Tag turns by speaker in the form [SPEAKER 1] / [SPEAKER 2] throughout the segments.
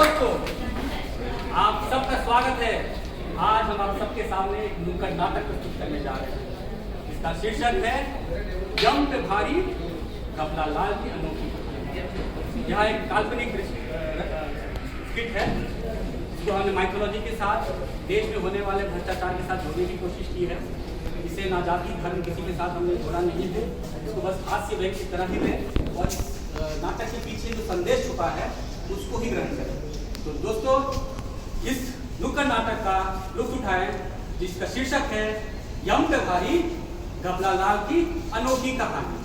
[SPEAKER 1] दोस्तों, आप सबका स्वागत है। आज हम आप सबके सामने एक नुक्कड़ नाटक प्रस्तुत करने जा रहे हैं। इसका शीर्षक है यम पे भारी घपला लाल की अनोखी कहानी। यह एक काल्पनिक स्किट है जो हमने माइथोलॉजी के साथ देश में होने वाले भ्रष्टाचार के साथ जोड़ने की कोशिश की है। इसे ना जाति धर्म किसी के साथ हमने जोड़ा नहीं है, इसको बस हास्य व्यंग की तरह ही है और नाटक के पीछे जो संदेश छुपा है उसको ही ग्रहण करें। तो दोस्तों, इस नुक्कड़ नाटक का लुत्फ उठाएं जिसका शीर्षक है यम पे भारी घपला लाल की अनोखी कहानी।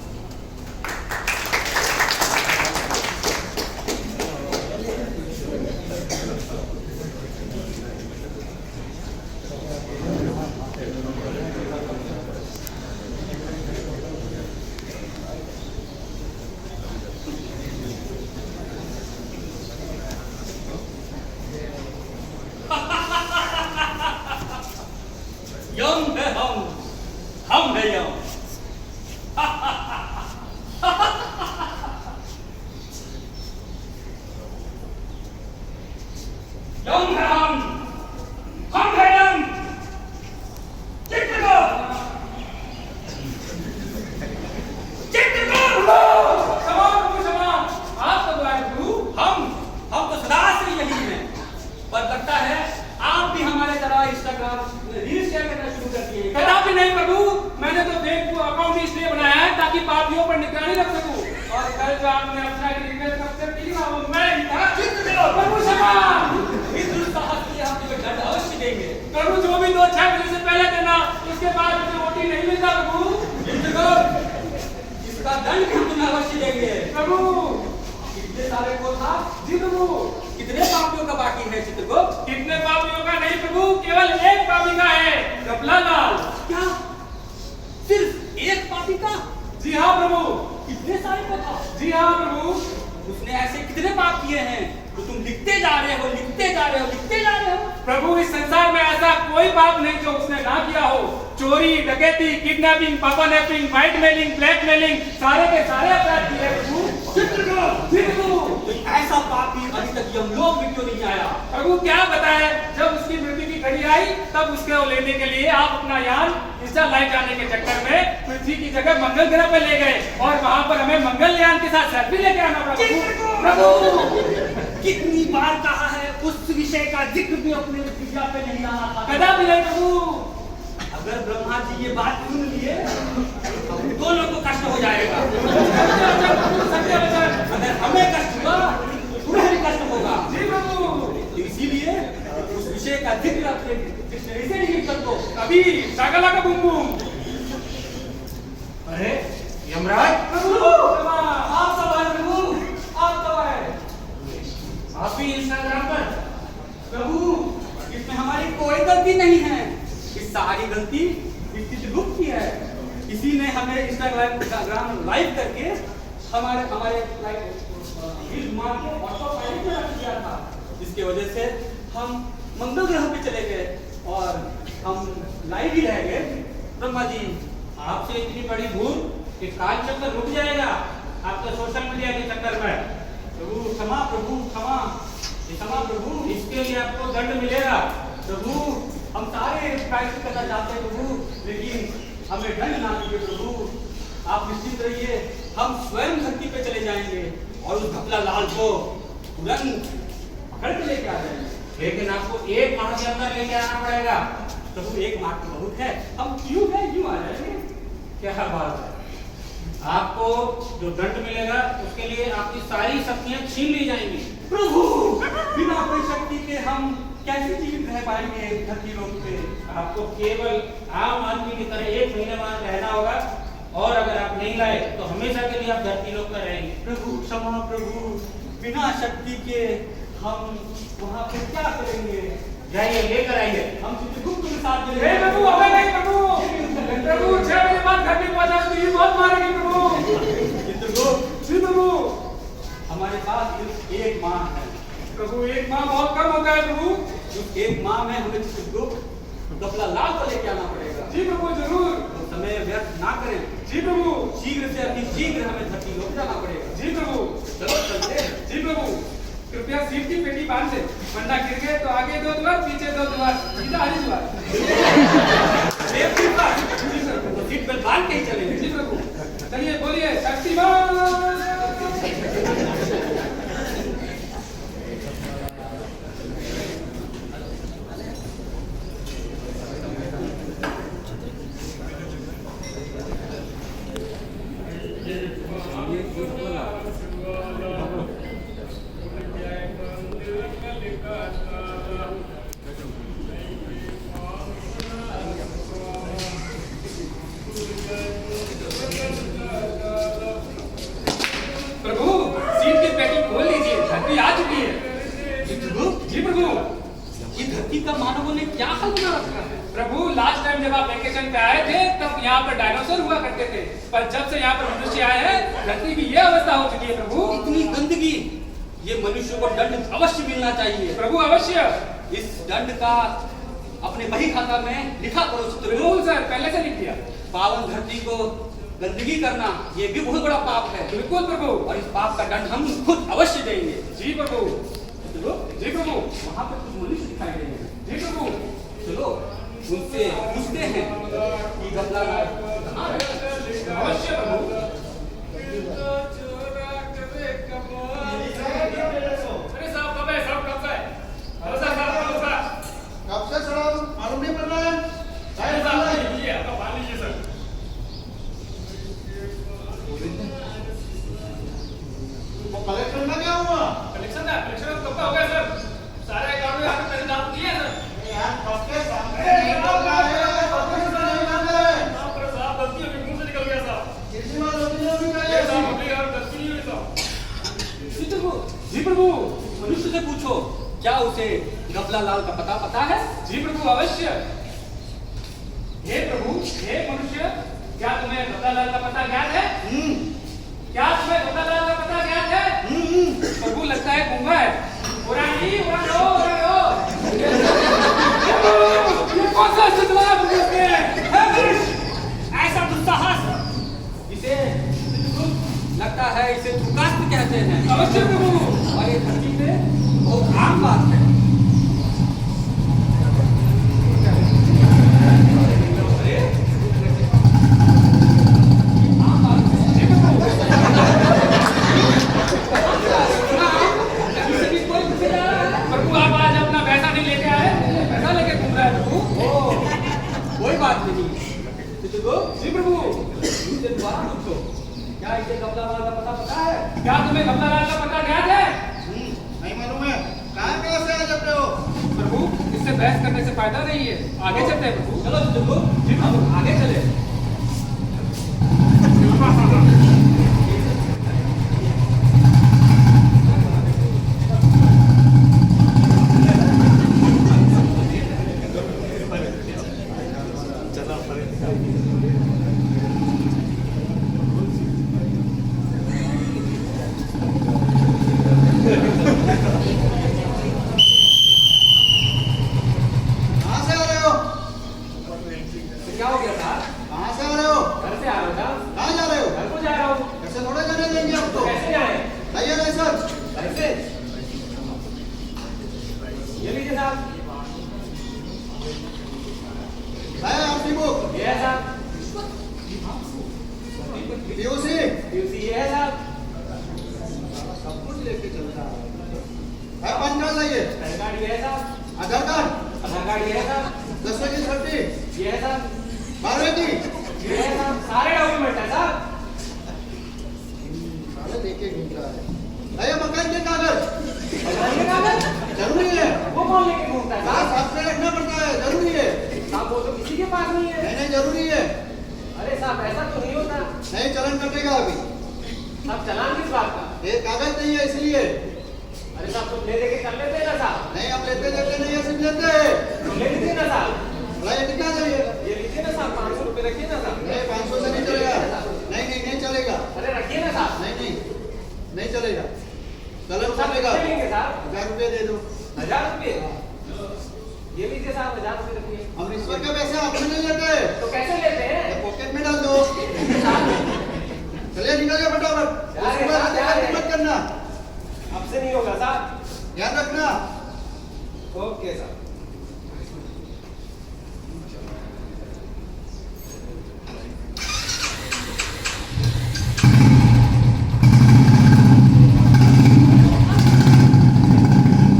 [SPEAKER 1] यम है हम है यम। यम है हम है यम। चिट्टू क्षमा क्षमा, आप तो बुलाए हम तो सदा से यही हैं, पर लगता है आप भी हमारे तरह इंस्टाग्राम रील्स शेयर करना शुरू कर दिए। कदापि नहीं प्रभु, मैंने तो फेसबुक अकाउंट इसलिए बनाया है ताकि पापियों पर निगरानी रख सकूं। और कल जो आपने अपना रिक्वेस्ट कैप्चर की ना, वो मैं ही था। प्रभु क्षमा, इस दुस्साहस के लिए हम तुम्हें दंड अवश्य देंगे। प्रभु जो भी 2-6 बजे से पहले देना, उसके बाद मुझे रोटी नहीं मिलता प्रभु। इसका दंड हम तुम्हें अवश्य देंगे प्रभु। कितने सारे को था जी प्रभु? कितने पापियों का बाकी है चित्रगुप्त? कितने पापियों का नहीं प्रभु, केवल एक पापी का है, घपला लाल। क्या सिर्फ एक पापी का? जी हाँ प्रभु। कितने सारे को था? जी हाँ प्रभु। उसने ऐसे कितने पाप किए हैं तो तुम लिखते जा रहे हो, लिखते जा रहे हो, लिखते जा रहे हो? प्रभु, इस संसार में ऐसा कोई पाप नहीं जो उसने ना किया हो। चोरी, डकैती, किडनैपिंग, पापानेपिंग, वाइट मेलिंग, ब्लैक मेलिंग, सारे के सारे अपराध किए प्रभु। ऐसा पापी अभी तक यमलोक में क्यों नहीं आया? प्रभु क्या बताए, जब उसकी मृत्यु की घड़ी आई तब उसको लेने के लिए आप अपना यान इंस्टा लाइव जाने के चक्कर में पृथ्वी की जगह मंगल ग्रह पर ले गए और वहां पर हमें मंगल यान के साथ सेल्फी लेके आना पड़ा। प्रभु कितनी बार कहा है उस विषय का जिक्र भी अपने विद्या पे नहीं लाना था। कदापि नहीं प्रभु। अगर ब्रह्मा जी ये बात सुन लिए तो दोनों को कष्ट हो जाएगा। अगर हमें कष्ट हुआ तुम्हें भी कष्ट होगा। जी प्रभु। इसीलिए उस विषय का जिक्र अपने डिक्शनरी से नहीं कर दो। अभी सागला का बुम बुम।
[SPEAKER 2] अरे यमराज
[SPEAKER 1] प्रभु, आप सब आए प्रभु, आप सब आए।
[SPEAKER 2] आप भी इंस्टाग्राम पर?
[SPEAKER 1] प्रभु, इसमें हमारी कोई गलती नहीं है। इस सारी गलती इस चित्रगुप्त की है। इसी ने हमें इंस्टाग्राम लाइव करके हमारे रील मार के व्हाट्सएप आईडी पे रख दिया था, जिसकी वजह से हम मंगल ग्रह पे चले गए और हम लाइव ही रह गए। ब्रह्मा जी,
[SPEAKER 2] आपसे इतनी बड़ी भूल कि काल चक्कर रुक जाएगा आपके सोशल मीडिया के चक्कर में।
[SPEAKER 1] प्रभु क्षमा, प्रभु क्षमा, क्षमा प्रभु।
[SPEAKER 2] इसके लिए आपको दंड मिलेगा।
[SPEAKER 1] प्रभु हम सारे प्रायश्चित करना चाहते हैं प्रभु, लेकिन हमें दंड ना दीजिए प्रभु। आप निश्चिंत रहिए, हम स्वयं धरती पे चले जाएंगे और उस घपला लाल को तुरंत पकड़ के लेके आ जाएंगे।
[SPEAKER 2] लेकिन आपको 1 माह के अंदर लेके आना पड़ेगा।
[SPEAKER 1] प्रभु 1 माह तो बहुत है, हम क्यों आ जाएंगे।
[SPEAKER 2] क्या बात है? आपको जो दंड मिलेगा उसके लिए आपकी सारी शक्तियां छीन ली जाएंगी।
[SPEAKER 1] प्रभु बिना कोई शक्ति के हम कैसे जीवित रह पाएंगे धरती लोक पे?
[SPEAKER 2] आपको केवल आम आदमी की तरह 1 महीने बाद रहना होगा और अगर आप नहीं लाए तो हमेशा के लिए आप धरती लोक पर रहेंगे।
[SPEAKER 1] प्रभु क्षमा प्रभु, बिना शक्ति के हम वहाँ पे क्या करेंगे?
[SPEAKER 2] जाइए लेकर आइए।
[SPEAKER 1] हम चित्रगुप्त के साथ
[SPEAKER 3] प्रभु, अबे नहीं प्रभु 6 बजे बाद घर पे पहुंचा तो ये बहुत मारेंगे प्रभु।
[SPEAKER 1] चित्रगुप्त
[SPEAKER 3] जी प्रभु,
[SPEAKER 1] हमारे पास सिर्फ 1 माह है
[SPEAKER 3] प्रभु। 1 माह बहुत कम होता है प्रभु।
[SPEAKER 1] उस 1 माह में हमें चित्रगुप्त घपला लाल को लेके आना पड़ेगा।
[SPEAKER 3] जी प्रभु जरूर।
[SPEAKER 1] तो समय व्यर्थ ना करें।
[SPEAKER 3] जी प्रभु।
[SPEAKER 1] शीघ्र से अति शीघ्र हमें धरती लोक जाना पड़ेगा।
[SPEAKER 3] जी प्रभु।
[SPEAKER 1] चलो चलते हैं।
[SPEAKER 3] जी प्रभु, कृपया सीट की पेटी बांध दे, वरना गिर गए तो आगे 2 द्वार, पीछे 2 द्वार, सीधा हरी द्वार। जी सर,
[SPEAKER 1] तो सीट बेल्ट बांध के ही चलेंगे।
[SPEAKER 3] जी प्रभु। चलिए बोलिए शक्तिमान। प्रभु सीट की पैकिंग खोल लीजिए, धरती आ चुकी है। जी प्रभु।
[SPEAKER 1] ये धरती का मानवों ने क्या हाल बना रखा है?
[SPEAKER 3] प्रभु लास्ट टाइम जब आप वेकेशन पे आए थे तब यहाँ पर डायनासोर हुआ करते थे, पर जब से यहाँ पर मनुष्य आए हैं धरती की ये अवस्था हो चुकी है प्रभु।
[SPEAKER 1] इतनी गंदगी, ये मनुष्य को दंड अवश्य मिलना चाहिए।
[SPEAKER 3] प्रभु अवश्य।
[SPEAKER 1] इस दंड का अपने बही खाता में लिखा करो।
[SPEAKER 3] बिल्कुल सर, पहले से लिख दिया।
[SPEAKER 1] पावन धरती को गंदगी करना ये भी बहुत बड़ा पाप है।
[SPEAKER 3] बिल्कुल प्रभु।
[SPEAKER 1] और इस पाप का दंड हम खुद अवश्य देंगे।
[SPEAKER 3] जी प्रभु।
[SPEAKER 1] चलो।
[SPEAKER 3] जी प्रभु।
[SPEAKER 1] वहाँ पर कुछ मनुष्य दिखाई देंगे।
[SPEAKER 3] जी प्रभु।
[SPEAKER 1] चलो उनसे पूछते हैं कि गपला लाल कहाँ है?
[SPEAKER 3] अवश्य प्रभु। अरे साहब कब है? साहब कब है? अरे साहब
[SPEAKER 4] कब से चढ़ा मालूम नहीं पड़ रहा है?
[SPEAKER 3] लीजिए, आपका पानी लीजिए सर।
[SPEAKER 4] वो कलेक्टर में क्या हुआ?
[SPEAKER 3] कलेक्शन कब का हो गया सर? सारे काम में आपने पहले दाम दिए सर।
[SPEAKER 4] यार सबके सामने नहीं बोल रहा है, सबके सामने नहीं बोल रहा है।
[SPEAKER 3] साहब गलती अभी मुंह से निकल गया साहब।
[SPEAKER 4] किसी बात होती नहीं
[SPEAKER 3] ये
[SPEAKER 4] चाहिए।
[SPEAKER 3] साहब अपनी यार गलती नहीं हुई साहब।
[SPEAKER 1] जी प्रभु।
[SPEAKER 3] जी प्रभु।
[SPEAKER 1] मनुष्य से पूछो क्या उसे गपला लाल का पता है?
[SPEAKER 3] जी प्रभु अवश्य। हे प्रभु, हे मनुष्य, क्या तुम्हें गपलालाल का पता ज्ञात है? क्या तुम्हें गपलालाल का पता ज्ञात है? प्रभु लगता है गूंगा है। उड़ानी, उड़ानो, उड़ानो। ये कौन सा चितवाया प्रभु इसने?
[SPEAKER 1] ऐसा दुस्साहस, इसे लगता है इसे दुकास्त कहते हैं।
[SPEAKER 3] अवश्य प्रभु।
[SPEAKER 1] और ये धरती पे बहुत आम बात है।
[SPEAKER 3] प्रभु आप आज अपना पैसा नहीं लेके आए, पैसा लेके घूम रहा है प्रभु।
[SPEAKER 1] कोई बात नहीं।
[SPEAKER 3] जी प्रभु।
[SPEAKER 1] इनसे दोबारा पूछो क्या इसे गपला लाल का पता है?
[SPEAKER 3] क्या तुम्हें गपलालाल का पता ज्ञात है?
[SPEAKER 4] नहीं मालूम है। कहाँ से आ जाते हो?
[SPEAKER 3] प्रभु इससे बहस करने से फायदा नहीं है, आगे चलते हैं प्रभु।
[SPEAKER 1] चलो जी हम आगे चले।
[SPEAKER 4] कहाँ से आ रहे हो?
[SPEAKER 1] क्या हो गया साहब?
[SPEAKER 4] कहाँ से आ रहे हो?
[SPEAKER 1] घर से आ रहा था।
[SPEAKER 4] कहाँ जा रहे हो?
[SPEAKER 1] घर को जा रहा हूँ।
[SPEAKER 4] कैसे थोड़े जाने देंगे अब तो?
[SPEAKER 1] कैसे जाए?
[SPEAKER 4] लाइए लाइसेंस।
[SPEAKER 1] कैसे? ये लीजिए साहब।
[SPEAKER 4] लाए आरसी बुक।
[SPEAKER 1] ये है साहब।
[SPEAKER 4] पीयूसी।
[SPEAKER 1] ये है साहब।
[SPEAKER 4] सब कुछ लेके चलता है। पैन कार्ड लाइए।
[SPEAKER 1] पैन कार्ड ये है साहब।
[SPEAKER 4] आधार कार्ड।
[SPEAKER 1] आधार कार्ड ये है साहब।
[SPEAKER 4] 10वीं की छठी।
[SPEAKER 1] ये है साहब।
[SPEAKER 4] 12वीं की।
[SPEAKER 1] ये है साहब। सारे डॉक्यूमेंट है साहब।
[SPEAKER 4] सारे लेके घूम रहा है। लाइए मकान के कागज।
[SPEAKER 1] बताइए कागज।
[SPEAKER 4] जरूरी है।
[SPEAKER 1] वो कौन लेके घूमता है
[SPEAKER 4] साथ
[SPEAKER 1] साहब?
[SPEAKER 4] साथ में रखना पड़ता है, जरूरी है।
[SPEAKER 1] साहब वो तो किसी के पास नहीं है।
[SPEAKER 4] नहीं नहीं जरूरी है।
[SPEAKER 1] अरे साहब ऐसा तो नहीं होता।
[SPEAKER 4] नहीं चलन कटेगा अभी।
[SPEAKER 1] साहब चालान किस बात का?
[SPEAKER 4] ये कागज नहीं है इसलिए।
[SPEAKER 1] अरे साहब तुम ले लेके कर लेते हैं ना साहब।
[SPEAKER 4] नहीं हम लेते लेते नहीं है, सिर्फ लेते हैं।
[SPEAKER 1] तुम ले लीजिए ना साहब।
[SPEAKER 4] लाइए निकाल जाइए।
[SPEAKER 1] ये लीजिए ना साहब, 500 रुपए रखिए ना साहब।
[SPEAKER 4] नहीं 500 से नहीं चलेगा। नहीं नहीं नहीं चलेगा।
[SPEAKER 1] अरे रखिए ना साहब।
[SPEAKER 4] नहीं नहीं नहीं चलेगा। चलन
[SPEAKER 1] साहब
[SPEAKER 4] कटेगा।
[SPEAKER 1] कितने लेंगे साहब?
[SPEAKER 4] 1000 रुपये दे दो।
[SPEAKER 1] 1000 रुपए? ये लीजिए साहब, 1000 रुपए रखिए।
[SPEAKER 4] हम रिश्वत के पैसे आपसे नहीं लेते।
[SPEAKER 1] तो कैसे लेते हैं?
[SPEAKER 4] ये पॉकेट में डाल दो। चलिए निकल जाओ फटाफट। उसके बाद हाथ मत करना।
[SPEAKER 1] आपसे नहीं होगा साहब।
[SPEAKER 4] ध्यान रखना। Okay sir.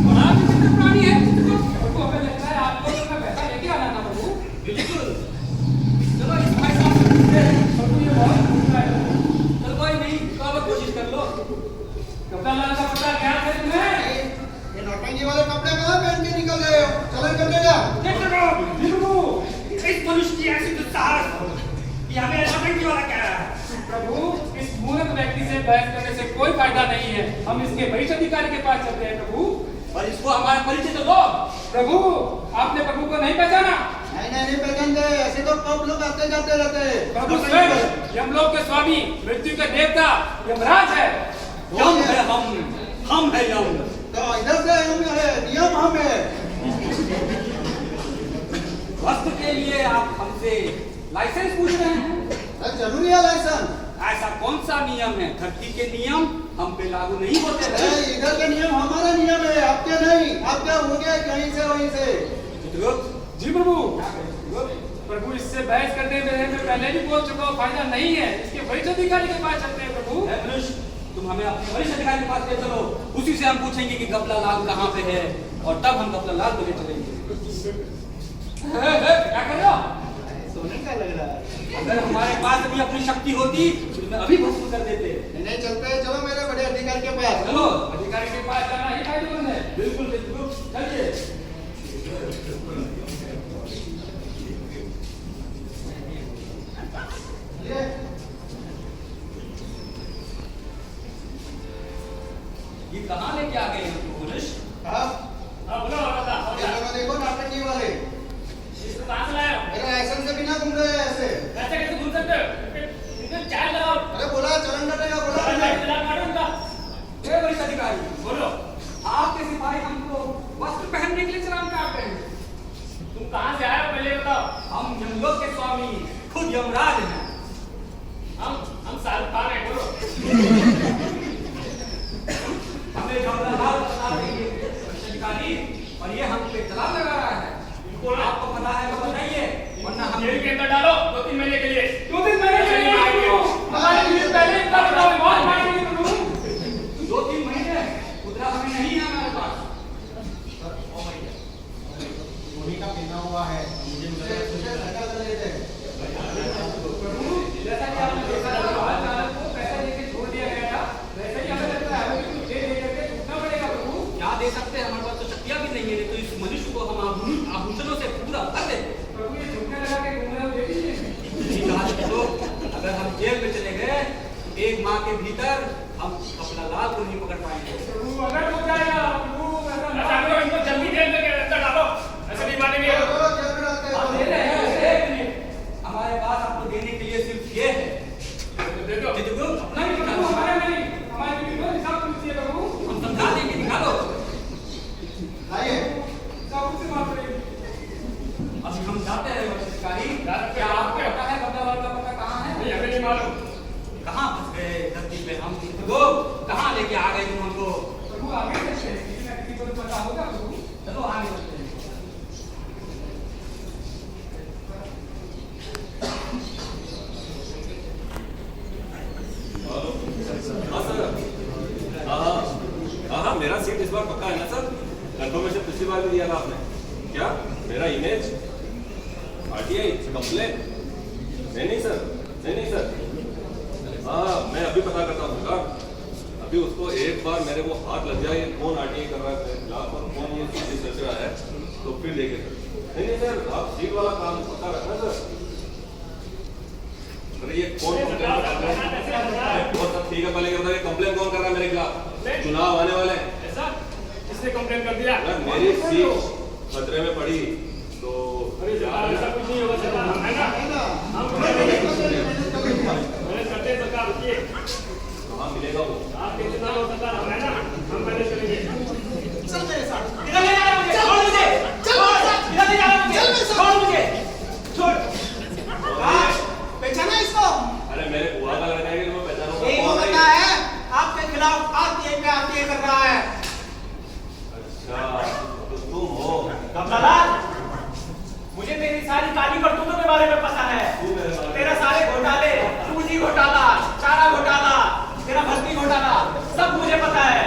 [SPEAKER 3] बड़ा विचित्र प्राणी है प्रभु, हमें लगता है आप लोगों का पैसा लेके आना ना प्रभु।
[SPEAKER 1] बिल्कुल। चलो इस भाई साहब से पूछते हैं।
[SPEAKER 3] प्रभु ये बहुत पूछता है।
[SPEAKER 1] चल कोई नहीं, तो अब कोशिश कर लो।
[SPEAKER 3] कपड़ा लाल का पता ज्ञात है तुम्हें?
[SPEAKER 4] ये नौटंकी वाले कपड़े कहाँ पहन के निकल गए हो? चलो निकल जा।
[SPEAKER 3] जी प्रभु।
[SPEAKER 1] इस मनुष्य की ऐसी दुस्साहस कि हमें नौटंकी वाला कह रहा है।
[SPEAKER 3] प्रभु इस मूर्ख व्यक्ति से बहस करने से कोई फायदा नहीं है। हम इसके वरिष्ठ अधिकारी के पास चलते हैं प्रभु।
[SPEAKER 1] और इसको हमारा परिचय तो दो।
[SPEAKER 3] प्रभु आपने प्रभु को नहीं पहचाना?
[SPEAKER 4] नहीं पहचानते, ऐसे तो कब लोग आते जाते रहते हैं।
[SPEAKER 3] प्रभु स्वयं यमलोक के स्वामी, मृत्यु के देवता यमराज है।
[SPEAKER 1] यम है हम है यम।
[SPEAKER 4] तो इधर से हम है, नियम हम है।
[SPEAKER 1] वस्त्र के लिए आप हमसे लाइसेंस पूछ रहे हैं?
[SPEAKER 4] जरूरी है लाइसेंस।
[SPEAKER 1] ऐसा कौन सा नियम है? धरती के नियम हम पे लागू नहीं होते हैं।
[SPEAKER 4] इधर का नियम हमारा नियम है, आपके नहीं। आपका हो गया कहीं से वहीं से।
[SPEAKER 3] जी प्रभु। प्रभु इससे बहस करने में मैं पहले भी बोल चुका हूँ, फायदा नहीं है। इसके वरिष्ठ अधिकारी के पास चलते हैं प्रभु।
[SPEAKER 1] है मनुष्य, तुम हमें अपने वरिष्ठ अधिकारी के पास ले चलो। उसी से हम पूछेंगे कि गपला लाल कहाँ पे है, और तब हम गपला लाल को ले चलेंगे। क्या कर रहे हो?
[SPEAKER 4] सोने का लग रहा है।
[SPEAKER 1] अगर हमारे पास भी अपनी शक्ति होती तो मैं अभी भस्म कर देते।
[SPEAKER 4] नहीं चलते, चलो मेरे बड़े अधिकारी के पास।
[SPEAKER 1] चलो
[SPEAKER 3] अधिकारी के पास जाना ही फायदेमंद है।
[SPEAKER 1] बिल्कुल बिल्कुल, चलिए। ये कहाँ लेके आ गए हो मनुष्य?
[SPEAKER 3] बोलो
[SPEAKER 4] ये लोग देखो नाटक वाले।
[SPEAKER 3] इसको कहाँ से लाए हो?
[SPEAKER 4] मेरे लाइसेंस से बिना घूम रहे हैं ऐसे।
[SPEAKER 3] ऐसे कैसे घूम सकते हो? इनको चाय लगाओ।
[SPEAKER 4] अरे बोला चलन कटेगा, बोला
[SPEAKER 3] चाय
[SPEAKER 4] मैंने।
[SPEAKER 3] दिला मारो इनका।
[SPEAKER 1] हे वरिष्ठ अधिकारी,
[SPEAKER 3] बोलो
[SPEAKER 1] आपके सिपाही हमको वस्त्र पहनने के लिए चलान काट रहे हैं।
[SPEAKER 3] तुम कहाँ से आए हो पहले बताओ।
[SPEAKER 1] हम यमलोक के स्वामी खुद यमराज हैं।
[SPEAKER 3] हम शाहरुख खान है। बोलो
[SPEAKER 1] हमें गपला लाल बता देंगे वरिष्ठ अधिकारी, और ये हम पे चलान लगा रहा है।
[SPEAKER 3] बोलो
[SPEAKER 1] आपको पता है तो बताइए, वरना हम
[SPEAKER 3] जेल के अंदर डालो 2-3 महीने के लिए। 2-3 महीने के लिए हमारे लिए पहले इतना बताओ, बहुत मारेंगे तुम।
[SPEAKER 1] 2-3 महीने खुदरा हमें नहीं है हमारे पास।
[SPEAKER 4] धोनी का पहना हुआ है, मुझे धक्का कर लेते हैं।
[SPEAKER 3] प्रभु जैसा कि आपने देखा था बाल चालक को पैसा देके छोड़ दिया गया था, वैसे ही हमें लगता है हमें कुछ दे करके छूटना पड़ेगा प्रभु।
[SPEAKER 1] क्या दे सकते हैं? हमारे पास तो शक्तियां भी नहीं है, तो इस मनुष्य को हम आभूषणों से पूरा भर देते।
[SPEAKER 3] प्रभु ये झुमके लगा के घूम रहे हो, दे दीजिए।
[SPEAKER 1] तो अगर हम जेल में चले गए तो 1 माह के भीतर हम अपना लाल को नहीं पकड़ पाएंगे।
[SPEAKER 3] प्रभु अगर हो जाएगा प्रभु, ऐसा करो इनको जल्दी जेल में अंदर डालो। ऐसे नहीं मानेंगे।
[SPEAKER 4] चलो जेल में डालते हैं।
[SPEAKER 1] हम दे रहे हैं, हमारे पास आपको देने के लिए सिर्फ ये है।
[SPEAKER 3] दे दो। नहीं प्रभु, हमारे नहीं, हमारे भी दो हिसाब से दीजिए प्रभु।
[SPEAKER 1] हम समझा देंगे, दिखा दो।
[SPEAKER 4] आइए।
[SPEAKER 3] सब से माफ करिए।
[SPEAKER 1] अभी हम जाते हैं वरिष्ठ अधिकारी।
[SPEAKER 3] जाते हैं।
[SPEAKER 1] क्या आपको पता है गपला लाल का पता कहाँ है?
[SPEAKER 3] नहीं हमें नहीं मालूम।
[SPEAKER 1] कहाँ फंस गए धरती पे हम? वो कहाँ लेके आ गए तुम हमको?
[SPEAKER 3] प्रभु आगे चलते हैं, किसी ना किसी को तो पता होगा प्रभु।
[SPEAKER 1] चलो आगे बढ़ते हैं।
[SPEAKER 5] हाँ सर। हाँ मेरा सीट इस बार पक्का है ना सर? कंफर्मेशन पिछली बार भी दिया था आपने। क्या मेरा इमेज आरटीआई कंप्लेन? नहीं सर, नहीं सर। हाँ मैं अभी पता करता हूँ सर। अभी उसको एक बार मेरे को हाथ लग जाए कौन आरटीआई कर रहा है मेरे खिलाफ और कौन ये चीजें सोच रहा है, तो फिर देखे सर। नहीं सर, आप सीट वाला काम पता रखना सर। अरे ये कौन कंप्लेन कर रहा है? बहुत सब ठीक है, पहले ये बताइए कंप्लेन कौन कर रहा है मेरे खिलाफ? चुनाव आने वाले हैं।
[SPEAKER 3] ऐसा किसने कंप्लेन कर दिया?
[SPEAKER 5] अगर मेरी सीट खतरे में पड़ी तो
[SPEAKER 3] अरे सरकार ऐसा कुछ नहीं होगा सरकार, है ना?
[SPEAKER 4] है ना?
[SPEAKER 3] हम मैंने करते हैं सरकार, रुकिए।
[SPEAKER 5] कहाँ मिलेगा वो?
[SPEAKER 3] आप कितने साल हो सरकार, है ना? हम मैनेज करेंगे।
[SPEAKER 4] चल मेरे साथ।
[SPEAKER 3] इधर ले जाओ मुझे, छोड़ मुझे, इधर ले जाओ मुझे, छोड़ मुझे, छोड़।
[SPEAKER 4] पहचाना इसको?
[SPEAKER 5] अरे मेरे बुआ का लड़का है कि मैं पहचानूंगा
[SPEAKER 4] यही वो
[SPEAKER 5] कौन है
[SPEAKER 4] बंदा
[SPEAKER 5] ये?
[SPEAKER 4] है आपके खिलाफ आरटीआई पे आरटीआई कर रहा है।
[SPEAKER 5] अच्छा, तो तुम हो।
[SPEAKER 2] कमलालाल, मुझे तेरी सारी काली करतूतों के बारे में पता है। तेरा सारे घोटाले, पूंजी घोटाला, चारा घोटाला, तेरा भर्ती घोटाला, सब मुझे पता है।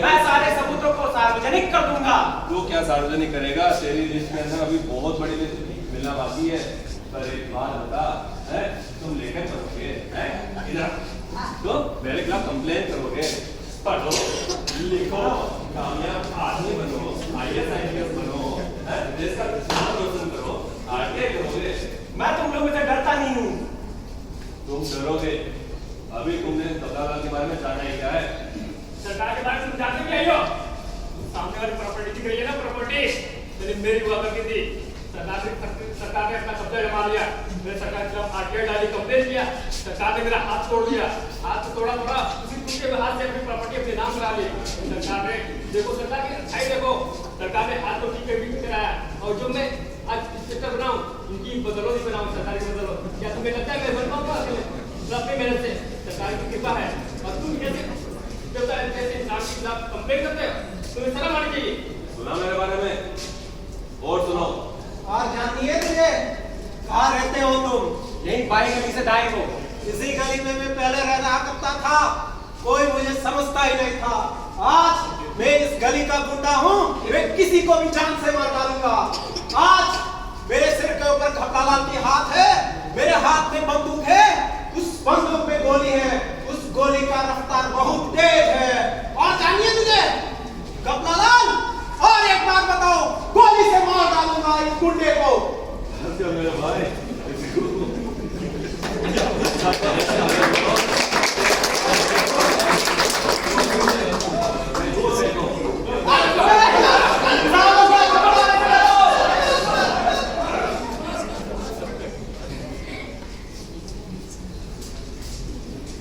[SPEAKER 2] मैं सारे सबूतों को सार्वजनिक कर दूंगा।
[SPEAKER 5] तू क्या सार्वजनिक करेगा? तेरी लिस्ट में ना अभी बहुत बड़ी लिस्ट मिलना बाकी है। पर एक बात बता, है तुम लेखन करोगे, हैं? इधर तो मेरे खिलाफ कंप्लेन करोगे, पढ़ो, लिखो, कामयाब आदमी बनो, IAS IPS बनो, हैं? देश का नाम रोशन करो, आगे करोगे।
[SPEAKER 2] मैं तुम लोगों से डरता नहीं हूँ।
[SPEAKER 5] तुम डरोगे। अभी तुमने कमलालाल के बारे में जाना ही क्या है?
[SPEAKER 3] सरकार के बारे में तुम जानते भी हो? सामने वाली प्रॉपर्टी दिख रही है ना, प्रॉपर्टी मेरी हुआ करती थी। सरकार ने अपना कब्जा जमा लिया। मैंने सरकार के खिलाफ RTI डाली, कंप्लेन किया। सरकार ने मेरा हाथ तोड़ दिया। हाथ तो तोड़ा उसी टूटे हुए हाथ से अपनी प्रॉपर्टी अपने नाम करा ली। सरकार ने देखो, सरकार की अच्छाई देखो, सरकार ने हाथ तो ठीक है कराया। और जो मैं आज इंस्पेक्टर बनाऊं, इनकी बदौलत ही बनाऊं, सरकारी बदौलत। क्या तुम्हें लगता है मैं बन पाऊंगा अकेले? अपनी मेहनत से, सरकार की कृपा है। और तुम कैसे इंसान के खिलाफ कंप्लेन करते हो? तुम्हें शर्म आनी चाहिए।
[SPEAKER 5] सुना मेरे बारे में? और सुनो।
[SPEAKER 4] और जानिए तुझे, कहाँ रहते हो तुम?
[SPEAKER 2] यही बाई गली से दाएं को।
[SPEAKER 4] इसी गली में मैं पहले रहा करता था, कोई मुझे समझता ही नहीं था। आज मैं इस गली का गुंडा हूँ, मैं किसी को भी जान से मार डालूंगा। आज मेरे सिर के ऊपर कमलालाल की हाथ है, मेरे हाथ में बंदूक है, उस बंदूक में गोली है, उस गोली का रफ्तार बहुत तेज है। और जानिए तुझे कमलालाल, और एक बार बताओ, गोली से मार डालूंगा इस गुंडे को।
[SPEAKER 5] अच्छा मेरे भाई,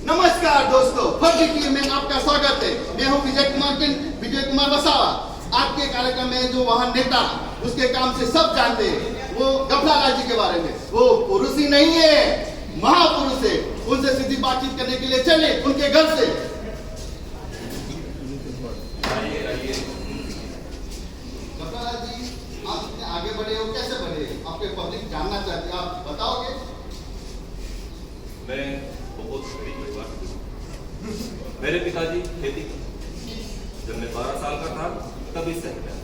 [SPEAKER 6] नमस्कार दोस्तों, फर्जी टीवी में आपका स्वागत है। मैं हूं विजय कुमार वसावा। आपके कार्यक्रम में जो वहां नेता उसके काम से सब जानते हैं, वो गफलालाल जी के बारे में। वो पुरुष ही नहीं है, महापुरुष है। उनसे सीधी बातचीत करने के लिए चले उनके घर से। गफलालाल जी, आप इतने आगे बढ़े हो, कैसे बढ़े? आपके पब्लिक जानना चाहते हैं, आप बताओगे?
[SPEAKER 5] मैं बहुत गरीब परिवार से हूँ। मेरे पिताजी खेती करते। जब मैं 12 साल का था तब इससे निकला।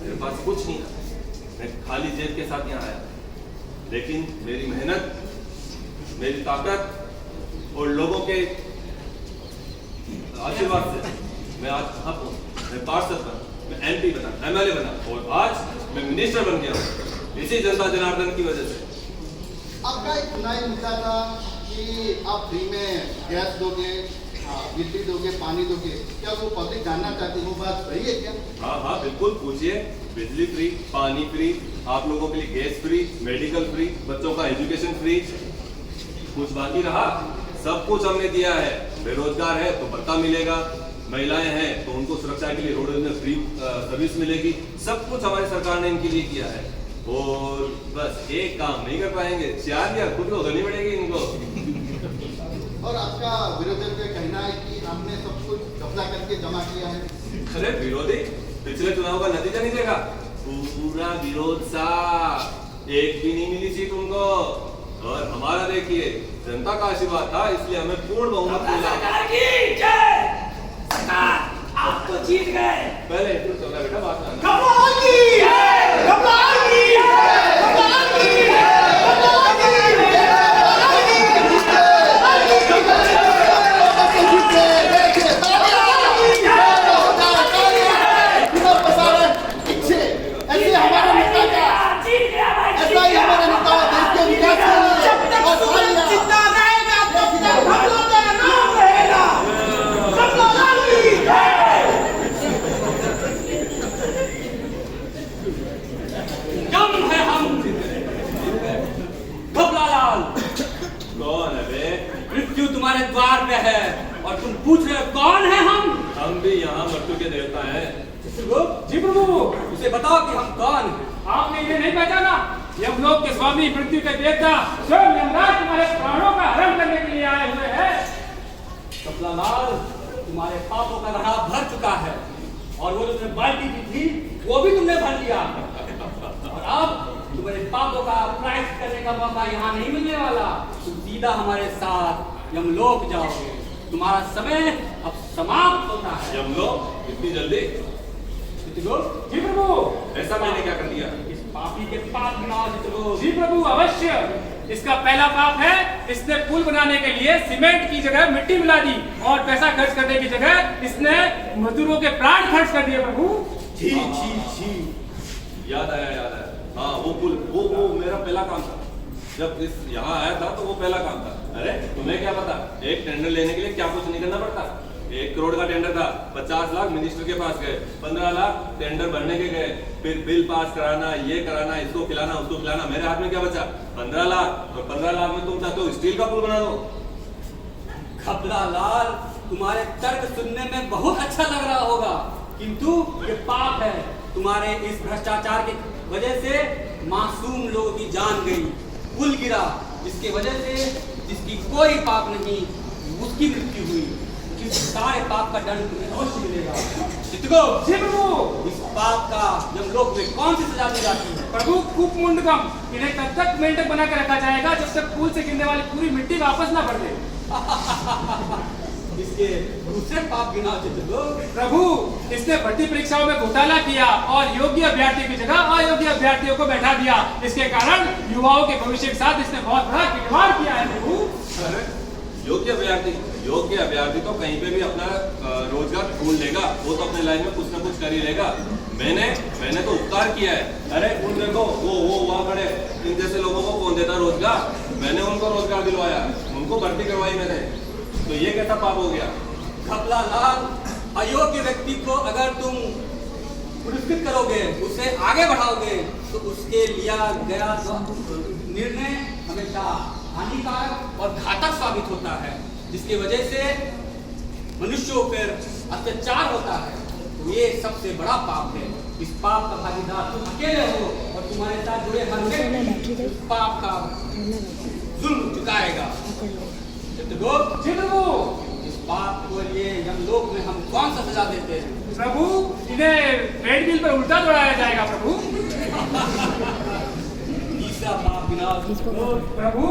[SPEAKER 5] मेरे पास कुछ नहीं था, मैं खाली जेब के साथ यहाँ आया। लेकिन मेरी मेहनत, मेरी ताकत और लोगों के आशीर्वाद से मैं आज कहाँ पहुँचा। मैं पार्षद बना, मैं MP बना, MLA बना और आज मैं मिनिस्टर बन गया हूँ, इसी जनता जनार्दन की वजह से।
[SPEAKER 6] आपका एक चुनावी मुद्दा था कि आप फ्री में गैस दोगे, बिजली दोगे, पानी दोगे। क्या वो पब्लिक जानना चाहती है? वो बात सही है क्या?
[SPEAKER 5] हाँ बिल्कुल, पूछिए। बिजली फ्री, पानी फ्री, आप लोगों के लिए गैस फ्री, मेडिकल फ्री, बच्चों का एजुकेशन फ्री। कुछ बाकी रहा? सब कुछ हमने दिया है। बेरोजगार है तो भत्ता मिलेगा, महिलाएं हैं तो उनको सुरक्षा के लिए रोड में फ्री सर्विस मिलेगी। सब कुछ हमारी सरकार ने इनके लिए किया है। और बस एक काम नहीं कर पाएंगे, चार या खुद को धनी पड़ेगी इनको।
[SPEAKER 6] और आपका विरोधियों का कहना है कि हमने सब कुछ कब्जा करके जमा किया है।
[SPEAKER 5] अरे विरोधी पिछले चुनाव का नतीजा नहीं देखा? पूरा विरोध सा, एक भी नहीं मिली सीट उनको। और हमारा देखिए, जनता का आशीर्वाद था, इसलिए हमें पूर्ण बहुमत मिला।
[SPEAKER 2] आप तो जीत गए।
[SPEAKER 5] पहले इंटरव्यू चल रहा है बेटा, बात करना।
[SPEAKER 2] कमलालाल की जय, कमलालाल की जय, कमलालाल की जय, कमलालाल की जय।
[SPEAKER 6] ऐसे हमारा नेता का, ऐसा ही हमारा नेता देश के विकास के लिए और
[SPEAKER 4] जिंदा रहेगा तब तक हम लोगों का नाम रहेगा। कमलालाल की जय।
[SPEAKER 1] दम है हम कमलालाल।
[SPEAKER 5] कौन है बे?
[SPEAKER 1] मृत्यु तुम्हारे द्वार पे है और तुम पूछ रहे हो कौन है हम?
[SPEAKER 5] हम भी यहाँ मृत्यु के देवता हैं।
[SPEAKER 1] जी प्रभु, उसे बताओ कि हम कौन हैं।
[SPEAKER 3] आपने ये नहीं पहचाना? यमलोक के स्वामी, मृत्यु के देवता, स्वयं यमराज तुम्हारे प्राणों का हरण करने के लिए आए हुए हैं।
[SPEAKER 1] कमलालाल, तुम्हारे पापों का घड़ा भर चुका है और वो जो तुमने बाल्टी दी थी वो भी तुमने भर लिया। और अब तुम्हारे पापों का प्रायश्चित करने का मौका यहाँ नहीं मिलने वाला। तुम सीधा हमारे साथ यमलोक जाओगे। तुम्हारा समय अब समाप्त होता है।
[SPEAKER 5] यमलोक इतनी जल्दी?
[SPEAKER 1] जी प्रभु।
[SPEAKER 5] ऐसा मैंने क्या कर दिया?
[SPEAKER 1] इस पापी के पाप गिनाओ चित्रगुप्त।
[SPEAKER 3] जी प्रभु अवश्य। इसका पहला पाप है इसने पुल बनाने के लिए सीमेंट की जगह मिट्टी मिला दी और पैसा खर्च करने की जगह इसने मजदूरों के प्राण खर्च कर दिए प्रभु।
[SPEAKER 5] छी छी छी। याद आया। हाँ वो पुल वो मेरा पहला काम था। जब इस यहाँ आया था तो वो पहला काम था। अरे तुम्हें क्या पता एक टेंडर लेने के लिए क्या कुछ नहीं करना पड़ता। 1 करोड़ का टेंडर था, 50 लाख मिनिस्टर के पास गए, 15 लाख टेंडर भरने के गए, फिर बिल पास कराना, ये कराना, इसको खिलाना उसको खिलाना। मेरे हाथ में क्या बचा? 15 लाख। और 15 लाख में तुम चाहते हो स्टील का पुल बना दो?
[SPEAKER 1] घपला लाल, तुम्हारे तर्क सुनने में बहुत अच्छा लग रहा होगा, किंतु ये पाप है। तुम्हारे इस भ्रष्टाचार की वजह से मासूम लोगों की जान गई, पुल गिरा, जिसकी वजह से जिसकी कोई पाप नहीं उसकी मृत्यु हुई। इस सारे पाप का दंड तुम्हें अवश्य मिलेगा। चित्रगुप्त।
[SPEAKER 3] जी प्रभु।
[SPEAKER 1] इस पाप का यमलोक में कौन सी सजा दी जाती है?
[SPEAKER 3] प्रभु कुपमुंडकम। इन्हें तब तक मेंढक बना कर रखा जाएगा जब तक पुल से गिरने वाली पूरी मिट्टी वापस ना पड़ दे।
[SPEAKER 1] इसके दूसरे पाप गिनाओ चित्रगुप्त।
[SPEAKER 3] प्रभु इसने भर्ती परीक्षाओं में घोटाला किया और योग्य अभ्यर्थी की जगह अयोग्य अभ्यर्थियों को बैठा दिया। इसके कारण युवाओं के भविष्य के साथ इसने बहुत बड़ा खिलवाड़ किया है प्रभु।
[SPEAKER 5] अरे योग्य अभ्यर्थी तो कहीं पे भी अपना रोजगार ढूंढ लेगा। वो तो अपने लाइन में कुछ ना कुछ कर ही लेगा। मैंने तो उपकार किया है। अरे उन देखो वो वहाँ खड़े, इन जैसे लोगों को कौन देता रोजगार? मैंने उनको रोजगार दिलवाया, उनको भर्ती करवाई मैंने। तो ये कैसा पाप हो गया?
[SPEAKER 1] घपला लाल, अयोग्य व्यक्ति को अगर तुम पुरस्कृत करोगे, उसे आगे बढ़ाओगे, तो उसके लिया गया निर्णय हमेशा हानिकारक और घातक साबित होता है, जिसकी वजह से मनुष्यों पर अत्याचार होता है। तो ये सबसे बड़ा पाप है। इस पाप का भागीदार तुम अकेले हो और तुम्हारे साथ जुड़े हर व्यक्ति इस पाप का जुल्म चुकाएगा। चित्रगुप्त।
[SPEAKER 3] जी प्रभु।
[SPEAKER 1] इस पाप को लिए यमलोक में हम कौन सा सजा देते हैं?
[SPEAKER 3] प्रभु इन्हें रेड व्हील पर उल्टा दौड़ाया जाएगा प्रभु।
[SPEAKER 1] तीसरा पाप गिनाओ चित्रगुप्त।
[SPEAKER 3] प्रभु